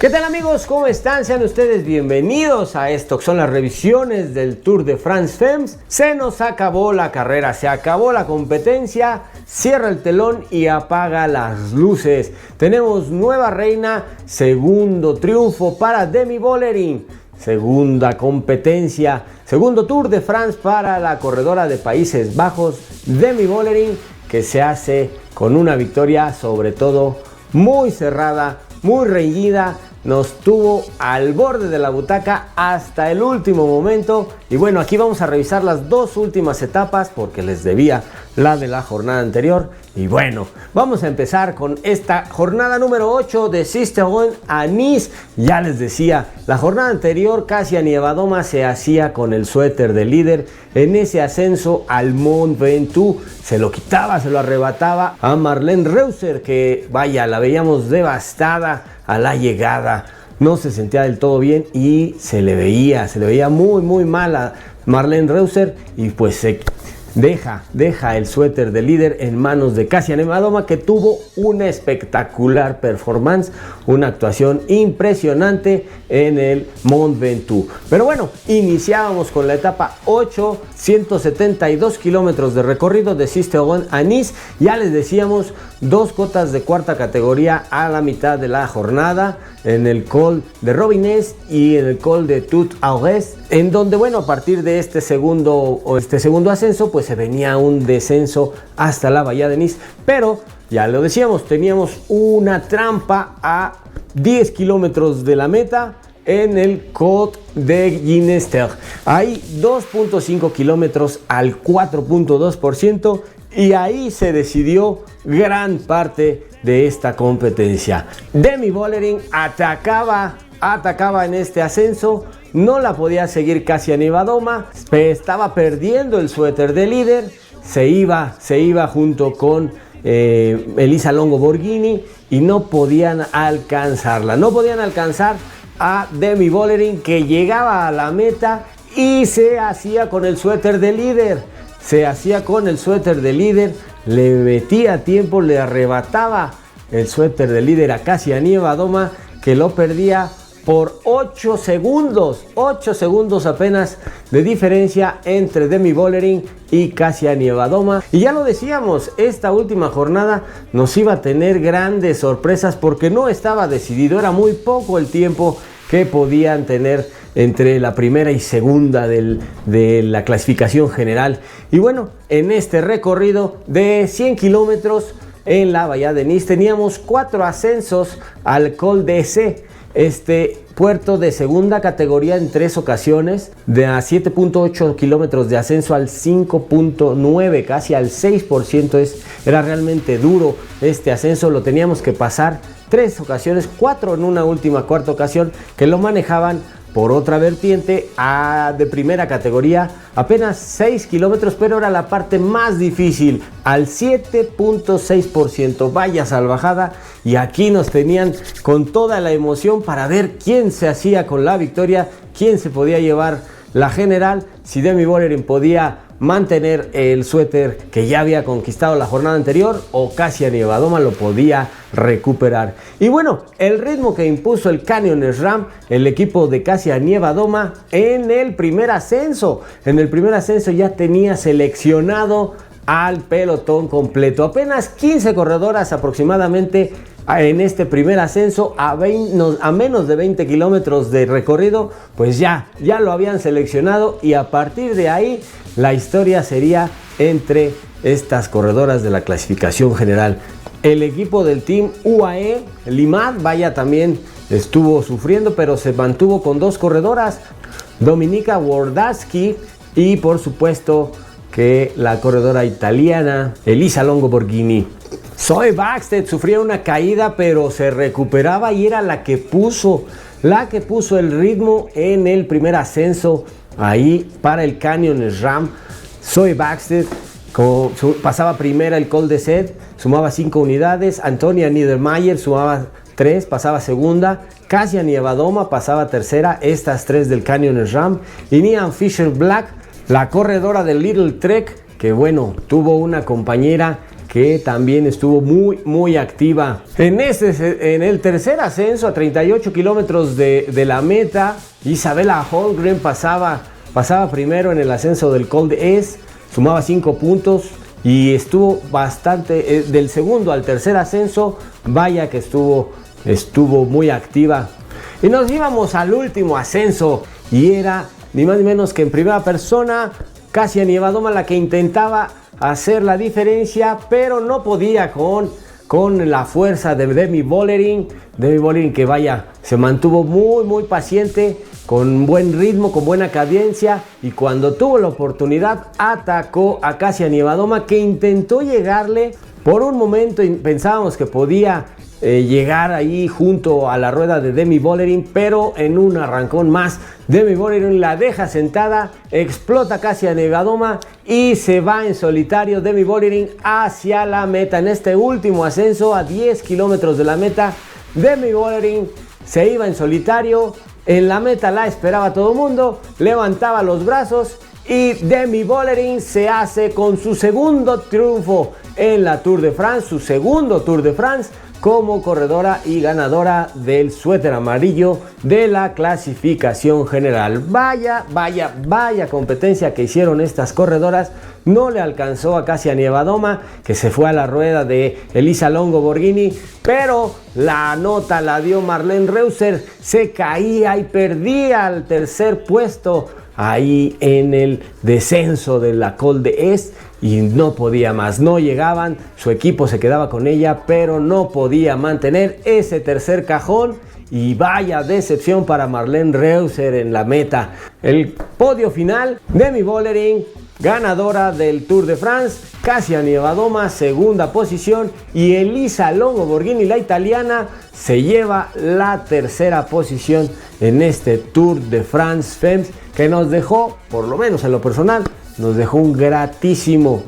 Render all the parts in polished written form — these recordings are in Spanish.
¿Qué tal amigos? ¿Cómo están? Sean ustedes bienvenidos a esto que son las revisiones del Tour de France Femmes. Se nos acabó la carrera, se acabó la competencia, cierra el telón y apaga las luces. Tenemos nueva reina, segundo triunfo para Demi Vollering, segunda competencia, segundo Tour de France para la corredora de Países Bajos, Demi Vollering, que se hace con una victoria sobre todo muy cerrada, muy reñida. Nos tuvo al borde de la butaca hasta el último momento. Y bueno, aquí vamos a revisar las dos últimas etapas porque les debía la de la jornada anterior. Y bueno, vamos a empezar con esta jornada número 8 de Sisteron a Nice. Ya les decía, la jornada anterior Kasia Niewiadoma se hacía con el suéter de líder en ese ascenso al Mont Ventoux. Se lo quitaba, se lo arrebataba a Marlene Reusser, que vaya, la veíamos devastada a la llegada. No se sentía del todo bien y se le veía muy mal a Marlene Reusser, y pues se deja el suéter de líder en manos de Kasia Niewiadoma, que tuvo una espectacular performance, una actuación impresionante en el Mont Ventoux. Pero bueno, iniciábamos con la etapa 8, 172 kilómetros de recorrido de Sisteron a Nice. Ya les decíamos, dos cotas de cuarta categoría a la mitad de la jornada, en el Col de Robinés y en el Col de Tout-Aurès, en donde, bueno, a partir de este segundo ascenso, pues se venía un descenso hasta la bahía de Nice. Pero ya lo decíamos, teníamos una trampa a 10 kilómetros de la meta en el Côte de Ginestère. Hay 2.5 kilómetros al 4.2%, y ahí se decidió gran parte de esta competencia. Demi Vollering atacaba en este ascenso, no la podía seguir Kasia Niewiadoma, estaba perdiendo el suéter de líder, se iba junto con Elisa Longo Borghini, y no podían alcanzarla, no podían alcanzar a Demi Vollering, que llegaba a la meta y se hacía con el suéter de líder. Le metía tiempo, le arrebataba el suéter de líder a Kasia Niewiadoma, que lo perdía por 8 segundos apenas de diferencia entre Demi Vollering y Kasia Niewiadoma. Y ya lo decíamos, esta última jornada nos iba a tener grandes sorpresas porque no estaba decidido, era muy poco el tiempo que podían tener entre la primera y segunda de la clasificación general. Y bueno, en este recorrido de 100 kilómetros en la bahía de Nice teníamos 4 ascensos al Col d'Essé, este puerto de segunda categoría en 3 ocasiones, de a 7.8 kilómetros de ascenso al 5.9, casi al 6%. Era realmente duro este ascenso, lo teníamos que pasar 3 ocasiones, 4 en una última cuarta ocasión, que lo manejaban por otra vertiente de primera categoría, apenas 6 kilómetros, pero era la parte más difícil, al 7.6%. Vaya salvajada, y aquí nos tenían con toda la emoción para ver quién se hacía con la victoria, quién se podía llevar la general, si Demi Vollering podía mantener el suéter que ya había conquistado la jornada anterior, o Kasia Niewiadoma lo podía recuperar. Y bueno, el ritmo que impuso el Canyon SRAM, el equipo de Kasia Niewiadoma, en el primer ascenso ya tenía seleccionado al pelotón completo. Apenas 15 corredoras aproximadamente en este primer ascenso, a menos de 20 kilómetros de recorrido, pues ya lo habían seleccionado, y a partir de ahí la historia sería entre estas corredoras de la clasificación general. El equipo del Team UAE Limad, vaya, también estuvo sufriendo, pero se mantuvo con 2 corredoras, Dominika Włodarczyk y por supuesto que la corredora italiana Elisa Longo Borghini. Zoe Bäckstedt sufría una caída, pero se recuperaba y era la que puso el ritmo en el primer ascenso ahí para el Canyon SRAM. Zoe Bäckstedt pasaba primera el Col d'Essé, sumaba 5 unidades. Antonia Niedermayer sumaba 3, pasaba segunda. Kasia Niewiadoma pasaba tercera, estas 3 del Canyon SRAM. Y Niamh Fisher Black, la corredora del Little Trek, que bueno, tuvo una compañera que también estuvo muy activa. En el tercer ascenso a 38 kilómetros de la meta, Isabella Holmgren pasaba primero en el ascenso del Col d'Huez, sumaba 5 puntos y estuvo bastante, del segundo al tercer ascenso, vaya que estuvo muy activa. Y nos íbamos al último ascenso y era ni más ni menos que en primera persona Kasia Niewiadoma la que intentaba hacer la diferencia, pero no podía con la fuerza de Demi Vollering. Demi Vollering que vaya, se mantuvo muy paciente, con buen ritmo, con buena cadencia, y cuando tuvo la oportunidad atacó a Kasia Niewiadoma, que intentó llegarle. Por un momento pensábamos que podía llegar ahí junto a la rueda de Demi Vollering, pero en un arrancón más Demi Vollering la deja sentada, explota Kasia Niewiadoma y se va en solitario Demi Vollering hacia la meta. En este último ascenso a 10 kilómetros de la meta, Demi Vollering se iba en solitario. En la meta la esperaba todo el mundo, levantaba los brazos y Demi Vollering se hace con su segundo triunfo en la Tour de France, su segundo Tour de France como corredora y ganadora del suéter amarillo de la clasificación general. Vaya competencia que hicieron estas corredoras. No le alcanzó a Kasia Niewiadoma, que se fue a la rueda de Elisa Longo Borghini, pero la nota la dio Marlene Reusser, se caía y perdía el tercer puesto ahí en el descenso de la Col d'Huez y no podía más, no llegaban, su equipo se quedaba con ella, pero no podía mantener ese tercer cajón. Y vaya decepción para Marlene Reusser en la meta. El podio final, Demi Vollering, ganadora del Tour de France, Kasia Niewiadoma, segunda posición, y Elisa Longo Borghini, la italiana, se lleva la tercera posición en este Tour de France Femmes, que nos dejó, por lo menos en lo personal, nos dejó un gratísimo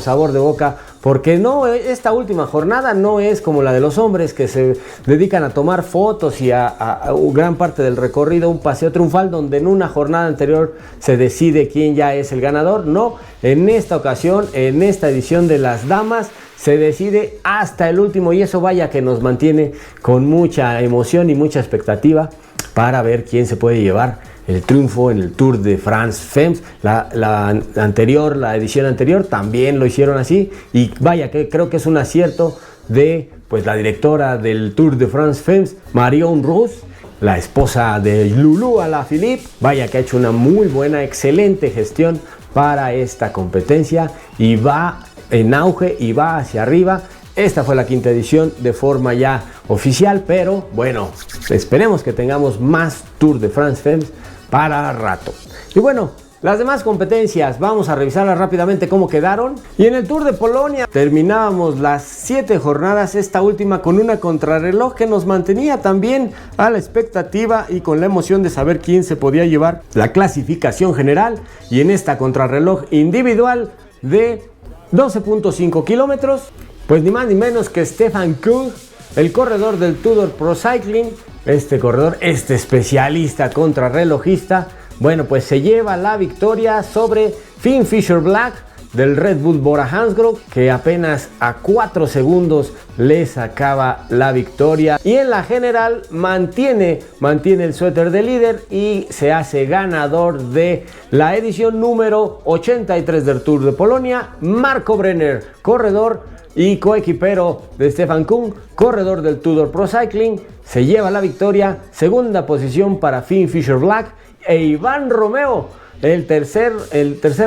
sabor de boca, porque esta última jornada no es como la de los hombres, que se dedican a tomar fotos y a gran parte del recorrido, un paseo triunfal donde en una jornada anterior se decide quién ya es el ganador. No, en esta ocasión, en esta edición de las damas, se decide hasta el último, y eso vaya que nos mantiene con mucha emoción y mucha expectativa para ver quién se puede llevar el triunfo en el Tour de France Femmes. La edición anterior también lo hicieron así, y vaya que creo que es un acierto de la directora del Tour de France Femmes, Marion Rousse, la esposa de Loulou Alaphilippe. Vaya que ha hecho una muy buena, excelente gestión para esta competencia y va en auge y va hacia arriba. Esta fue la quinta edición de forma ya oficial, pero bueno, esperemos que tengamos más Tour de France Femmes para rato. Y bueno, las demás competencias vamos a revisarlas rápidamente cómo quedaron. Y en el Tour de Polonia terminábamos las 7 jornadas, esta última con una contrarreloj que nos mantenía también a la expectativa y con la emoción de saber quién se podía llevar la clasificación general. Y en esta contrarreloj individual de 12.5 kilómetros, pues ni más ni menos que Stefan Kung, el corredor del Tudor Pro Cycling, este especialista contrarrelojista, bueno, pues se lleva la victoria sobre Finn Fisher-Black del Red Bull Bora-Hansgrohe, que apenas a 4 segundos le sacaba la victoria. Y en la general mantiene el suéter de líder y se hace ganador de la edición número 83 del Tour de Polonia, Marco Brenner, corredor y coequipero de Stefan Kung, corredor del Tudor Pro Cycling, se lleva la victoria. Segunda posición para Finn Fisher-Black e Iván Romeo, el tercer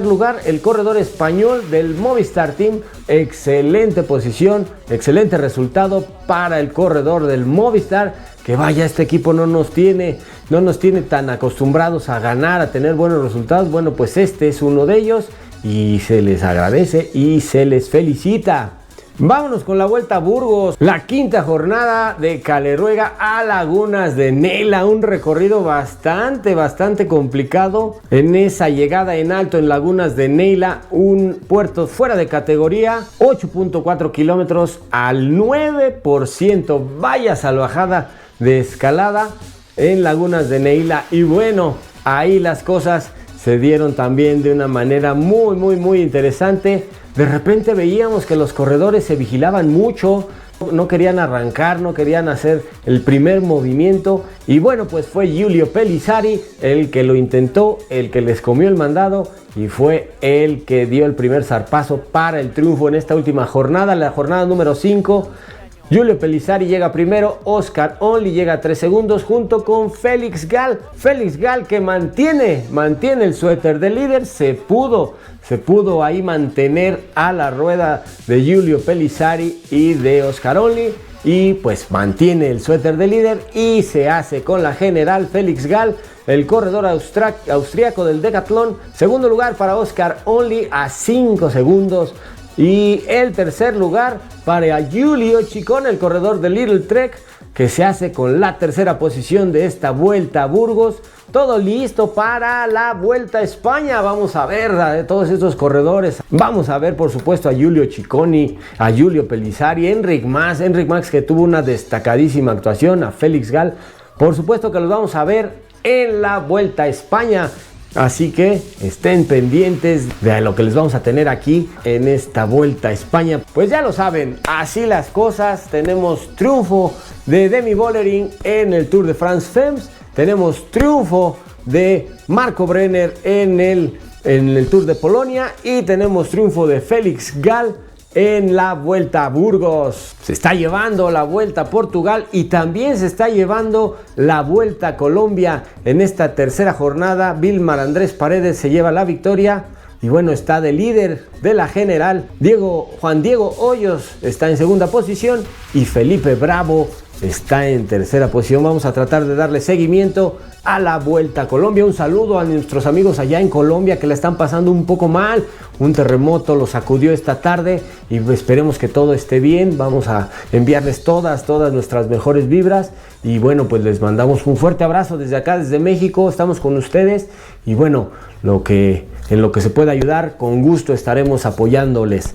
lugar, el corredor español del Movistar Team. Excelente posición, excelente resultado para el corredor del Movistar, que vaya, este equipo no nos tiene tan acostumbrados a ganar, a tener buenos resultados. Bueno, pues este es uno de ellos y se les agradece y se les felicita. Vámonos con la Vuelta a Burgos, la quinta jornada de Caleruega a Lagunas de Nela, un recorrido bastante complicado en esa llegada en alto en Lagunas de Nela, un puerto fuera de categoría, 8.4 kilómetros al 9%, vaya salvajada de escalada en Lagunas de Nela. Y bueno, ahí las cosas se dieron también de una manera muy interesante. de repente veíamos que los corredores se vigilaban mucho, no querían arrancar, no querían hacer el primer movimiento, y bueno, pues fue Giulio Pellizzari el que lo intentó, el que les comió el mandado y fue el que dio el primer zarpazo para el triunfo en esta última jornada, la jornada número 5. Giulio Pellizzari llega primero, Oscar Onley llega a 3 segundos junto con Félix Gall. Félix Gall que mantiene el suéter de líder, se pudo ahí mantener a la rueda de Giulio Pellizzari y de Oscar Onley, y pues mantiene el suéter de líder y se hace con la general Félix Gall, el corredor austriaco del decatlón. Segundo lugar para Oscar Onley a 5 segundos. Y el tercer lugar para Giulio Ciccone, el corredor de Little Trek, que se hace con la tercera posición de esta Vuelta a Burgos. Todo listo para la Vuelta a España. Vamos a ver a todos estos corredores. Vamos a ver, por supuesto, a Giulio Ciccone, a Giulio Pellizzari, Enric Mas que tuvo una destacadísima actuación, a Félix Gall. Por supuesto que los vamos a ver en la Vuelta a España. Así que estén pendientes de lo que les vamos a tener aquí en esta Vuelta a España. Pues ya lo saben, así las cosas. Tenemos triunfo de Demi Vollering en el Tour de France Femmes. Tenemos triunfo de Marco Brenner en el Tour de Polonia. Y tenemos triunfo de Félix Gall en la Vuelta a Burgos. Se está llevando la Vuelta a Portugal y también se está llevando la Vuelta a Colombia. En esta tercera jornada, Vilmar Andrés Paredes se lleva la victoria. Y bueno, está de líder de la general. Juan Diego Hoyos está en segunda posición y Felipe Bravo está en tercera posición. Vamos a tratar de darle seguimiento a la Vuelta a Colombia. Un saludo a nuestros amigos allá en Colombia que la están pasando un poco mal. Un terremoto los sacudió esta tarde y esperemos que todo esté bien. Vamos a enviarles todas nuestras mejores vibras. Y bueno, pues les mandamos un fuerte abrazo desde acá, desde México. Estamos con ustedes y bueno, en lo que se pueda ayudar, con gusto estaremos apoyándoles.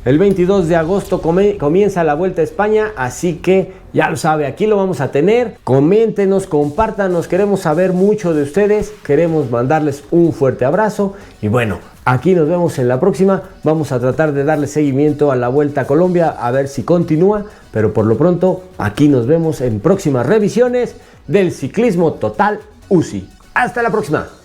El 22 de agosto comienza la Vuelta a España, así que ya lo sabe, aquí lo vamos a tener. Coméntenos, compártanos, queremos saber mucho de ustedes, queremos mandarles un fuerte abrazo y bueno, aquí nos vemos en la próxima. Vamos a tratar de darle seguimiento a la Vuelta a Colombia, a ver si continúa, pero por lo pronto aquí nos vemos en próximas revisiones del Ciclismo Total UCI. Hasta la próxima.